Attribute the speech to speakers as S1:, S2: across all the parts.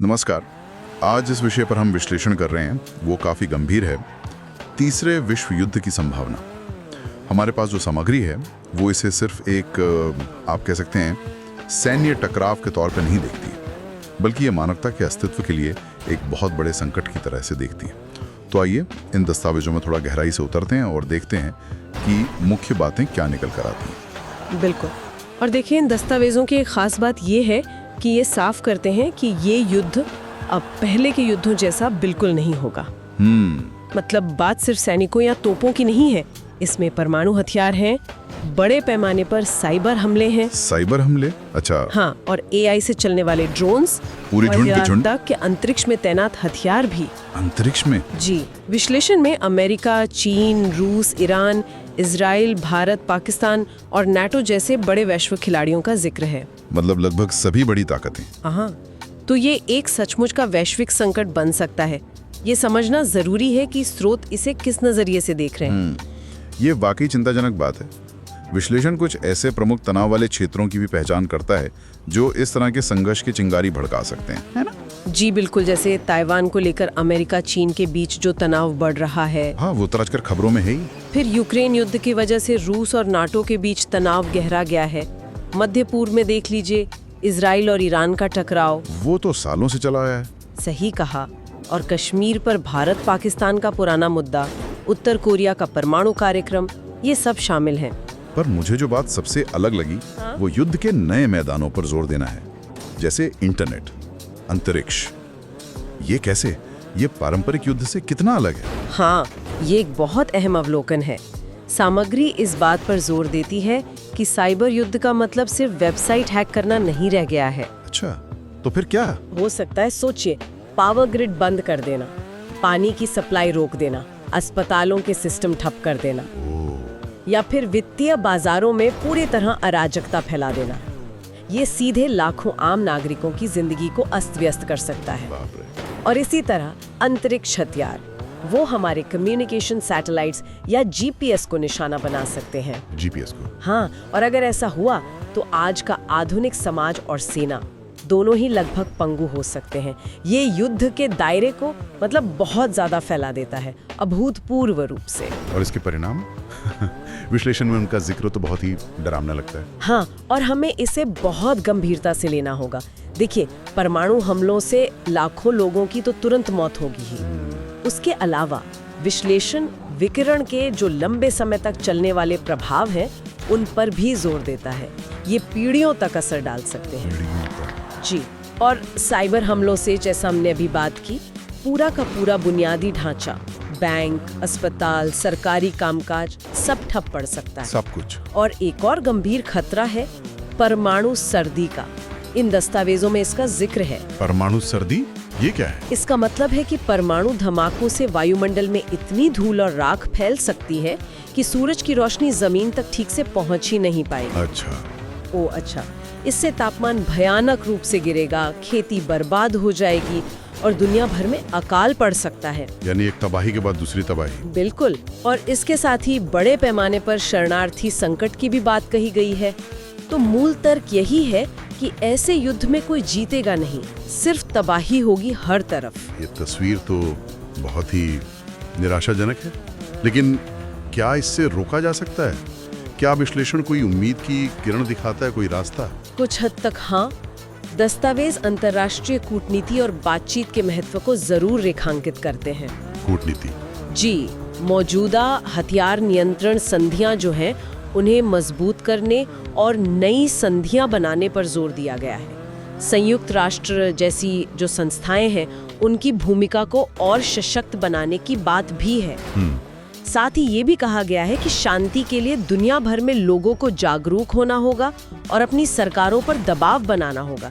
S1: नमस्कार। आज जिस विषय पर हम विश्लेषण कर रहे हैं वो काफ़ी गंभीर है। तीसरे विश्व युद्ध की संभावना। हमारे पास जो सामग्री है वो इसे सिर्फ एक आप कह सकते हैं सैन्य टकराव के तौर पर नहीं देखती, बल्कि ये मानवता के अस्तित्व के लिए एक बहुत बड़े संकट की तरह से देखती है। तो आइए इन दस्तावेजों में थोड़ा गहराई से उतरते हैं और देखते हैं कि मुख्य बातें क्या निकल कर आती हैं।
S2: बिल्कुल। और देखिए, इन दस्तावेजों की एक खास बात ये है कि ये साफ करते हैं कि ये युद्ध अब पहले के युद्धों जैसा बिल्कुल नहीं होगा। मतलब बात सिर्फ सैनिकों या तोपों की नहीं है, इसमें परमाणु हथियार हैं, बड़े पैमाने पर साइबर हमले हैं।
S1: साइबर हमले? अच्छा।
S2: हाँ, और एआई से चलने वाले ड्रोन्स,
S1: पूरे झुंड के झुंड
S2: तक के अंतरिक्ष में तैनात हथियार भी।
S1: अंतरिक्ष में?
S2: जी। विश्लेषण में अमेरिका, चीन, रूस, ईरान, इजराइल, भारत, पाकिस्तान और नाटो जैसे बड़े वैश्विक खिलाड़ियों का जिक्र है।
S1: मतलब लगभग सभी बड़ी ताकतें।
S2: हाँ, तो ये एक सचमुच का वैश्विक संकट बन सकता है। ये समझना जरूरी है कि स्रोत इसे किस नजरिए से देख रहे हैं।
S1: ये वाकई चिंताजनक बात है। विश्लेषण कुछ ऐसे प्रमुख तनाव वाले क्षेत्रों की भी पहचान करता है जो इस तरह के संघर्ष की चिंगारी भड़का सकते हैं, है ना?
S2: जी बिल्कुल। जैसे ताइवान को लेकर अमेरिका चीन के बीच जो तनाव बढ़ रहा है।
S1: हाँ, वो तो आजकल खबरों में है ही।
S2: फिर यूक्रेन युद्ध की वजह से रूस और नाटो के बीच तनाव गहरा गया है। मध्य पूर्व में देख लीजिए, इजराइल और ईरान का टकराव,
S1: वो तो सालों से चला आया है।
S2: सही कहा। और कश्मीर पर भारत पाकिस्तान का पुराना मुद्दा, उत्तर कोरिया का परमाणु कार्यक्रम, ये सब शामिल हैं।
S1: पर मुझे जो बात सबसे अलग लगी वो युद्ध के नए मैदानों पर जोर देना है, जैसे इंटरनेट, अंतरिक्ष। ये कैसे? ये पारंपरिक युद्ध से कितना अलग है?
S2: हाँ, ये एक बहुत अहम अवलोकन है। सामग्री इस बात पर जोर देती है कि साइबर युद्ध का मतलब सिर्फ वेबसाइट हैक करना नहीं रह गया है।
S1: अच्छा, तो फिर क्या
S2: हो सकता है? सोचिए, पावर ग्रिड बंद कर देना, पानी की सप्लाई रोक देना, अस्पतालों के सिस्टम ठप कर देना, या फिर वित्तीय बाजारों में पूरी तरह अराजकता फैला देना। ये सीधे लाखों आम नागरिकों की जिंदगी को अस्त व्यस्त कर सकता है। और इसी तरह अंतरिक्ष हथियार, वो हमारे कम्युनिकेशन सैटेलाइट्स या जीपीएस को निशाना बना सकते हैं।
S1: जीपीएस को?
S2: हाँ, और अगर ऐसा हुआ तो आज का आधुनिक समाज और सेना दोनों ही लगभग पंगु हो सकते हैं। ये युद्ध के दायरे को मतलब बहुत ज्यादा फैला देता है, अभूतपूर्व रूप से।
S1: और इसके परिणाम? विश्लेषण में उनका जिक्र तो बहुत ही डरावना लगता है।
S2: हाँ, और हमें इसे बहुत गंभीरता से लेना होगा। देखिए, परमाणु हमलों से लाखों लोगों की तो तुरंत मौत होगी ही। उसके अलावा विश्लेषण विकिरण के जो लंबे समय तक चलने वाले प्रभाव हैं, उन पर भी जोर देता है। ये पीढ़ियों तक असर डाल सकते हैं। जी। और साइबर हमलों से, जैसा हमने अभी बात की, पूरा का पूरा बुनियादी ढांचा, बैंक, अस्पताल, सरकारी कामकाज सब ठप पड़ सकता है।
S1: सब कुछ।
S2: और एक और गंभीर खतरा है परमाणु सर्दी का। इन दस्तावेजों में इसका जिक्र है।
S1: परमाणु सर्दी? ये क्या है?
S2: इसका मतलब है कि परमाणु धमाकों से वायुमंडल में इतनी धूल और राख फैल सकती है कि सूरज की रोशनी जमीन तक ठीक से पहुंच ही नहीं पाएगी।
S1: अच्छा।
S2: ओ अच्छा। इससे तापमान भयानक रूप से गिरेगा, खेती बर्बाद हो जाएगी और दुनिया भर में अकाल पड़ सकता है।
S1: यानी एक तबाही के बाद दूसरी तबाही।
S2: बिल्कुल। और इसके साथ ही बड़े पैमाने पर शरणार्थी संकट की भी बात कही गई है। तो मूल तर्क यही है कि ऐसे युद्ध में कोई जीतेगा नहीं, सिर्फ तबाही होगी हर तरफ।
S1: ये तस्वीर तो बहुत ही निराशाजनक है, लेकिन क्या इससे रोका जा सकता है? क्या विश्लेषण कोई उम्मीद की किरण दिखाता है, कोई रास्ता?
S2: कुछ हद तक हाँ। दस्तावेज अंतर्राष्ट्रीय कूटनीति और बातचीत के महत्व को जरूर रेखांकित करते हैं।
S1: कूटनीति? जी।
S2: मौजूदा हथियार नियंत्रण संधियां जो हैं, उन्हें मजबूत करने और नई संधियां बनाने पर जोर दिया गया है। संयुक्त राष्ट्र जैसी जो संस्थाएं हैं, उनकी भूमिका को और सशक्त बनाने की बात भी है। साथ ही ये भी कहा गया है कि शांति के लिए दुनिया भर में लोगों को जागरूक होना होगा और अपनी सरकारों पर दबाव बनाना होगा।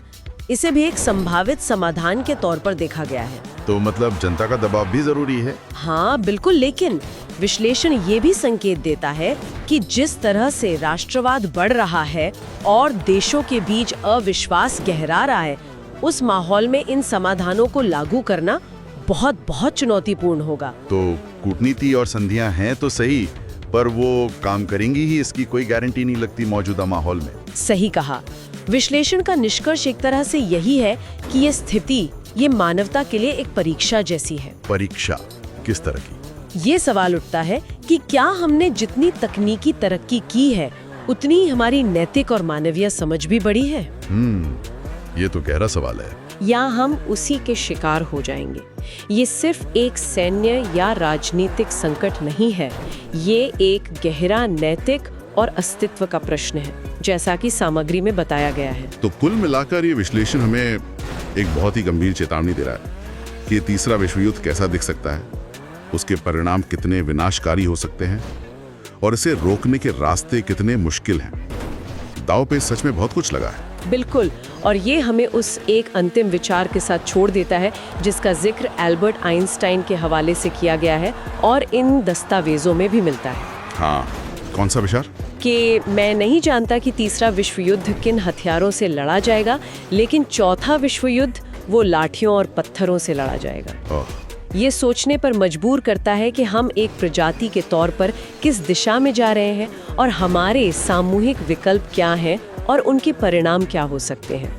S2: इसे भी एक संभावित समाधान के तौर पर देखा गया है।
S1: तो मतलब जनता का दबाव भी जरूरी है?
S2: हाँ बिल्कुल, लेकिन विश्लेषण ये भी संकेत देता है कि जिस तरह से राष्ट्रवाद बढ़ रहा है और देशों के बीच अविश्वास गहरा रहा है, उस माहौल में इन समाधानों को लागू करना बहुत बहुत चुनौतीपूर्ण होगा।
S1: तो कूटनीति और संधियां हैं तो सही, पर वो काम करेंगी ही, इसकी कोई गारंटी नहीं लगती मौजूदा माहौल में।
S2: सही कहा। विश्लेषण का निष्कर्ष एक तरह से यही है कि ये स्थिति ये मानवता के लिए एक परीक्षा जैसी है।
S1: परीक्षा किस तरह की?
S2: ये सवाल उठता है कि क्या हमने जितनी तकनीकी तरक्की की है उतनी ही हमारी नैतिक और मानवीय समझ भी बढ़ी है,
S1: ये तो गहरा सवाल है।
S2: या हम उसी के शिकार हो जाएंगे। ये सिर्फ एक सैन्य या राजनीतिक संकट नहीं है, ये एक गहरा नैतिक और अस्तित्व का प्रश्न है, जैसा कि सामग्री में बताया गया है।
S1: तो कुल मिलाकर ये विश्लेषण हमें एक बहुत ही गंभीर चेतावनी दे रहा है कि ये तीसरा विश्व युद्ध कैसा दिख सकता है, उसके परिणाम कितने विनाशकारी हो सकते हैं और इसे रोकने के रास्ते कितने मुश्किल हैं। दांव पे सच में बहुत कुछ लगा है।
S2: बिल्कुल, और ये हमें उस एक अंतिम विचार के साथ छोड़ देता है जिसका जिक्र एल्बर्ट आइंस्टाइन के हवाले से किया गया है और इन दस्तावेजों में भी मिलता है।
S1: हाँ, कौन सा विचार?
S2: कि मैं नहीं जानता कि तीसरा विश्व युद्ध किन हथियारों से लड़ा जाएगा, लेकिन चौथा विश्व युद्ध वो लाठियों और पत्थरों से लड़ा जाएगा। ये सोचने पर मजबूर करता है कि हम एक प्रजाति के तौर पर किस दिशा में जा रहे हैं और हमारे सामूहिक विकल्प क्या हैं और उनके परिणाम क्या हो सकते हैं।